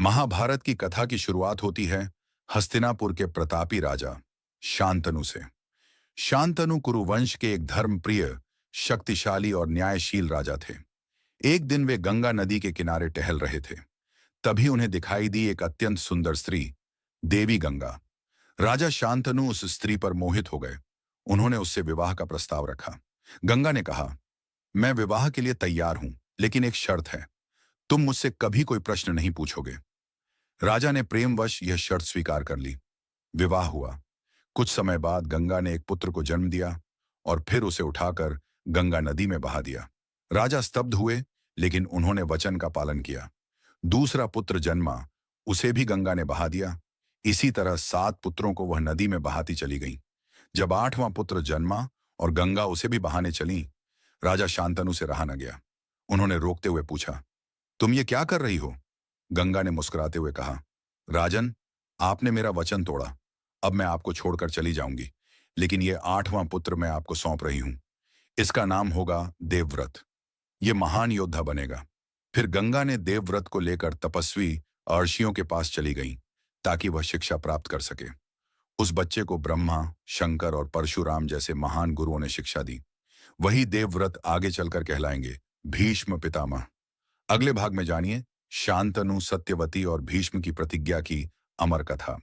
महाभारत की कथा की शुरुआत होती है हस्तिनापुर के प्रतापी राजा शांतनु से। शांतनु कुरुवंश के एक धर्मप्रिय, शक्तिशाली और न्यायशील राजा थे। एक दिन वे गंगा नदी के किनारे टहल रहे थे। तभी उन्हें दिखाई दी एक अत्यंत सुंदर स्त्री, देवी गंगा। राजा शांतनु उस स्त्री पर मोहित हो गए। उन्होंने उससे विवाह का प्रस्ताव रखा। गंगा ने कहा, मैं विवाह के लिए तैयार हूं, लेकिन एक शर्त है। तुम मुझसे कभी कोई प्रश्न नहीं पूछोगे। राजा ने प्रेमवश यह शर्त स्वीकार कर ली। विवाह हुआ। कुछ समय बाद गंगा ने एक पुत्र को जन्म दिया और फिर उसे उठाकर गंगा नदी में बहा दिया। राजा स्तब्ध हुए, लेकिन उन्होंने वचन का पालन किया। दूसरा पुत्र जन्मा, उसे भी गंगा ने बहा दिया। इसी तरह 7 पुत्रों को वह नदी में बहाती चली गई। जब 8वां पुत्र जन्मा और गंगा उसे भी बहाने चली, राजा शांतनु से रहा न गया। उन्होंने रोकते हुए पूछा, तुम ये क्या कर रही हो? गंगा ने मुस्कुराते हुए कहा, राजन, आपने मेरा वचन तोड़ा। अब मैं आपको छोड़कर चली जाऊंगी, लेकिन ये 8वां पुत्र मैं आपको सौंप रही हूं। इसका नाम होगा देवव्रत। ये महान योद्धा बनेगा। फिर गंगा ने देवव्रत को लेकर तपस्वी अर्षियों के पास चली गई, ताकि वह शिक्षा प्राप्त कर सके। उस बच्चे को ब्रह्मा, शंकर और परशुराम जैसे महान गुरुओं ने शिक्षा दी। वही देवव्रत आगे चलकर कहलाएंगे भीष्म पितामह। अगले भाग में जानिए शांतनु, सत्यवती और भीष्म की प्रतिज्ञा की अमर कथा।